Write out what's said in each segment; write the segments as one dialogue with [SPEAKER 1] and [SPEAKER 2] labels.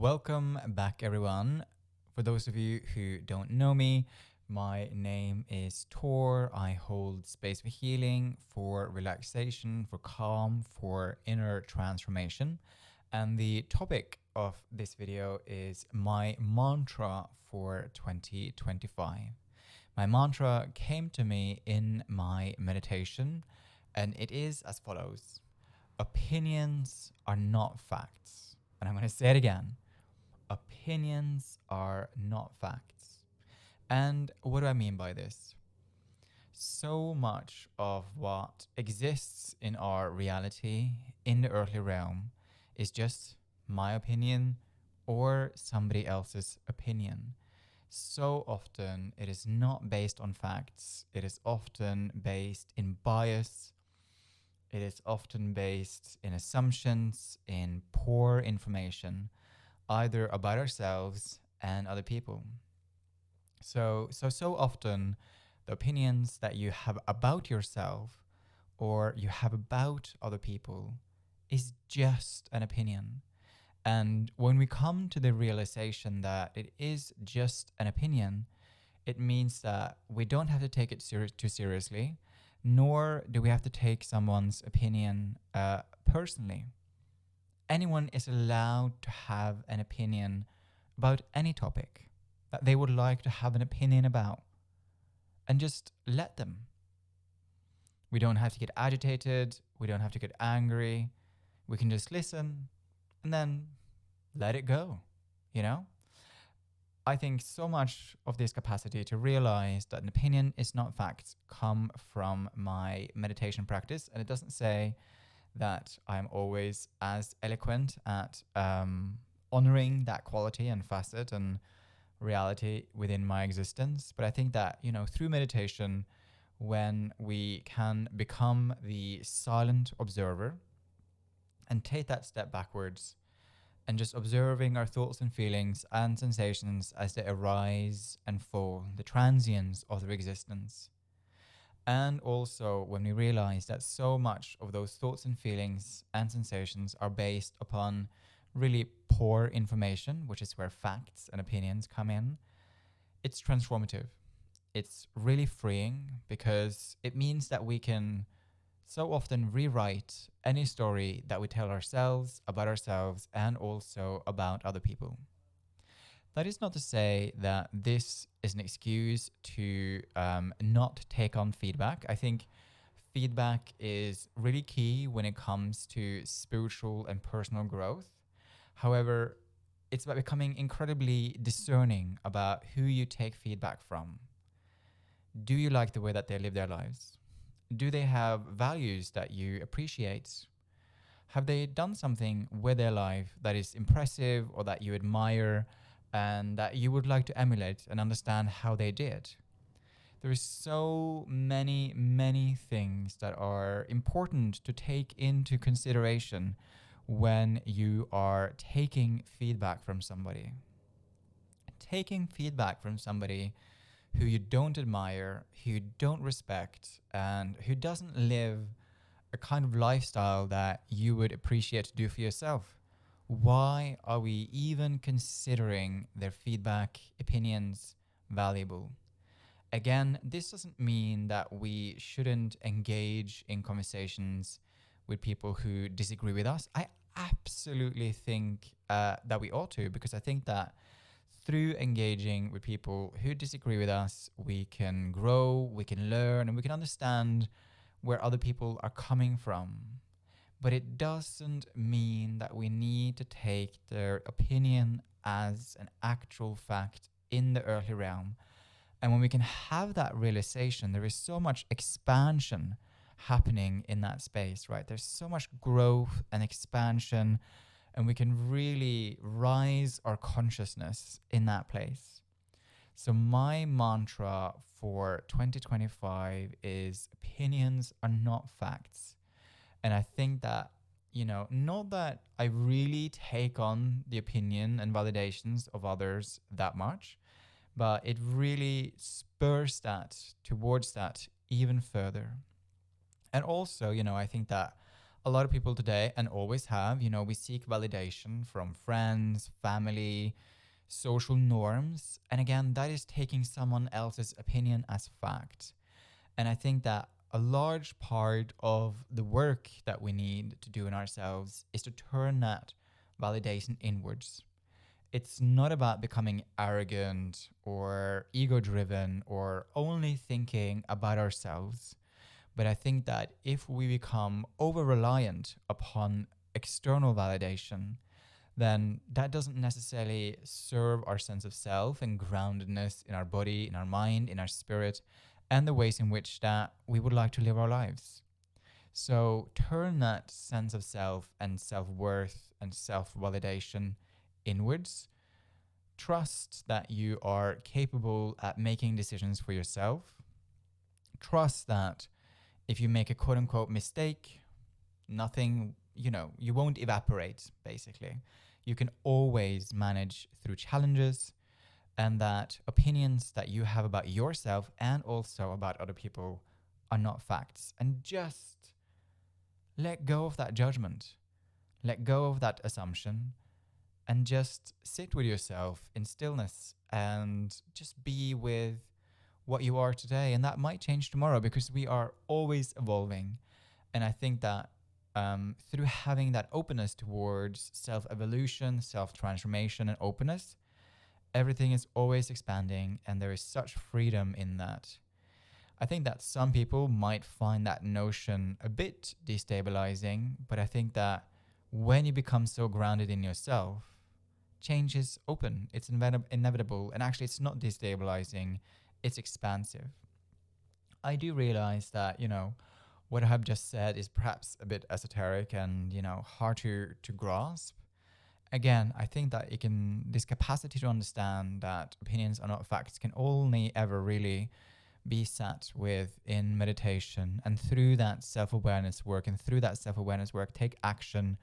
[SPEAKER 1] Welcome back, everyone. For those of you who don't know me, my name is Tor. I hold space for healing, for relaxation, for calm, for inner transformation. And the topic of this video is my mantra for 2025. My mantra came to me in my meditation, and it is as follows: opinions are not facts. And I'm going to say it again: opinions are not facts. And what do I mean by this? So much of what exists in our reality, in the earthly realm, is just my opinion or somebody else's opinion. So often it is not based on facts, it is often based in bias, it is often based in assumptions, in poor information, either about ourselves and other people. So often the opinions that you have about yourself or you have about other people is just an opinion. And when we come to the realization that it is just an opinion, it means that we don't have to take it too seriously, nor do we have to take someone's opinion personally. Anyone is allowed to have an opinion about any topic that they would like to have an opinion about, and just let them. We don't have to get agitated, we don't have to get angry, we can just listen and then let it go, you know? I think so much of this capacity to realize that an opinion is not facts come from my meditation practice, and it doesn't say that I'm always as eloquent at honoring that quality and facet and reality within my existence. But I think that, through meditation, when we can become the silent observer and take that step backwards and just observing our thoughts and feelings and sensations as they arise and fall, the transience of their existence. And also when we realize that so much of those thoughts and feelings and sensations are based upon really poor information, which is where facts and opinions come in, it's transformative. It's really freeing because it means that we can so often rewrite any story that we tell ourselves, about ourselves, and also about other people. That is not to say that this is an excuse to not take on feedback. I think feedback is really key when it comes to spiritual and personal growth. However, it's about becoming incredibly discerning about who you take feedback from. Do you like the way that they live their lives? Do they have values that you appreciate? Have they done something with their life that is impressive or that you admire and that you would like to emulate and understand how they did? There is so many things that are important to take into consideration when you are taking feedback from somebody. Taking feedback from somebody who you don't admire, who you don't respect, and who doesn't live a kind of lifestyle that you would appreciate to do for yourself. Why are we even considering their feedback, opinions valuable? Again, this doesn't mean that we shouldn't engage in conversations with people who disagree with us. I absolutely think that we ought to, because I think that through engaging with people who disagree with us, we can grow, we can learn, and we can understand where other people are coming from. But it doesn't mean that we need to take their opinion as an actual fact in the earthly realm. And when we can have that realization, there is so much expansion happening in that space, right? There's so much growth and expansion, and we can really rise our consciousness in that place. So my mantra for 2025 is opinions are not facts. And I think that, not that I really take on the opinion and validations of others that much, but it really spurs that towards that even further. And also, I think that a lot of people today, and always have, we seek validation from friends, family, social norms. And again, that is taking someone else's opinion as fact. And I think that a large part of the work that we need to do in ourselves is to turn that validation inwards. It's not about becoming arrogant or ego driven or only thinking about ourselves. But I think that if we become over reliant upon external validation, then that doesn't necessarily serve our sense of self and groundedness in our body, in our mind, in our spirit, and the ways in which that we would like to live our lives. So turn that sense of self and self-worth and self-validation inwards. Trust that you are capable at making decisions for yourself. Trust that if you make a quote unquote mistake, nothing, you won't evaporate, basically. You can always manage through challenges, and that opinions that you have about yourself and also about other people are not facts. And just let go of that judgment, let go of that assumption, and just sit with yourself in stillness and just be with what you are today. And that might change tomorrow because we are always evolving. And I think that through having that openness towards self-evolution, self-transformation, and openness, everything is always expanding, and there is such freedom in that. I think that some people might find that notion a bit destabilizing, but I think that when you become so grounded in yourself, change is open, it's inevitable, and actually it's not destabilizing, it's expansive. I do realize that, what I have just said is perhaps a bit esoteric and, hard to grasp. Again, I think that this capacity to understand that opinions are not facts can only ever really be sat with in meditation, and through that self-awareness work, take action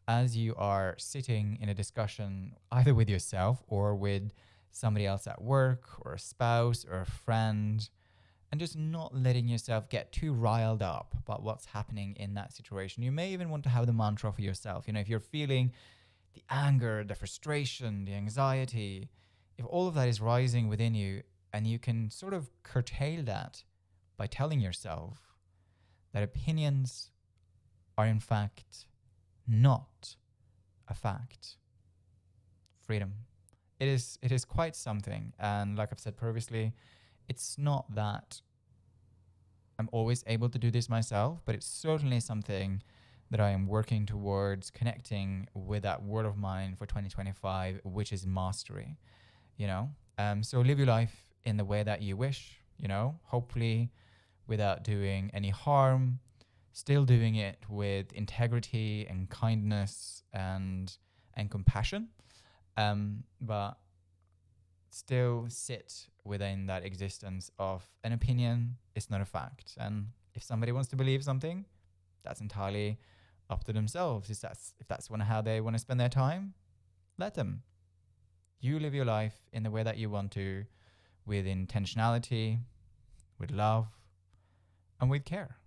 [SPEAKER 1] as you are sitting in a discussion, either with yourself or with somebody else at work or a spouse or a friend, and just not letting yourself get too riled up about what's happening in that situation. You may even want to have the mantra for yourself. If you're feeling the anger, the frustration, the anxiety, if all of that is rising within you, and you can sort of curtail that by telling yourself that opinions are in fact not a fact. Freedom. It is quite something. And like I've said previously, it's not that I'm always able to do this myself, but it's certainly something that I am working towards connecting with that word of mine for 2025, which is mastery. So live your life in the way that you wish, hopefully without doing any harm, still doing it with integrity and kindness and compassion, but still sit within that existence of an opinion is not a fact. And if somebody wants to believe something, that's entirely up to themselves. If that's how they want to spend their time, let them. You live your life in the way that you want to, with intentionality, with love, and with care.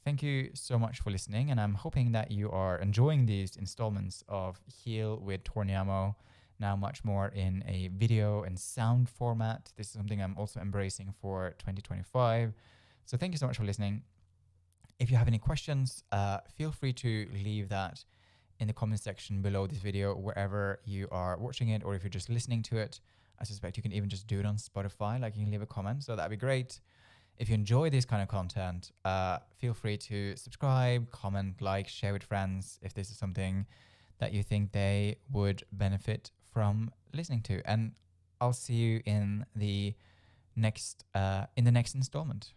[SPEAKER 1] Thank you so much for listening, and I'm hoping that you are enjoying these installments of Heal with Torniamo, now much more in a video and sound format. This is something I'm also embracing for 2025. So thank you so much for listening. If you have any questions, feel free to leave that in the comment section below this video, wherever you are watching it, or if you're just listening to it. I suspect you can even just do it on Spotify, you can leave a comment, so that'd be great. If you enjoy this kind of content, feel free to subscribe, comment, share with friends if this is something that you think they would benefit from listening to. And I'll see you in the next installment.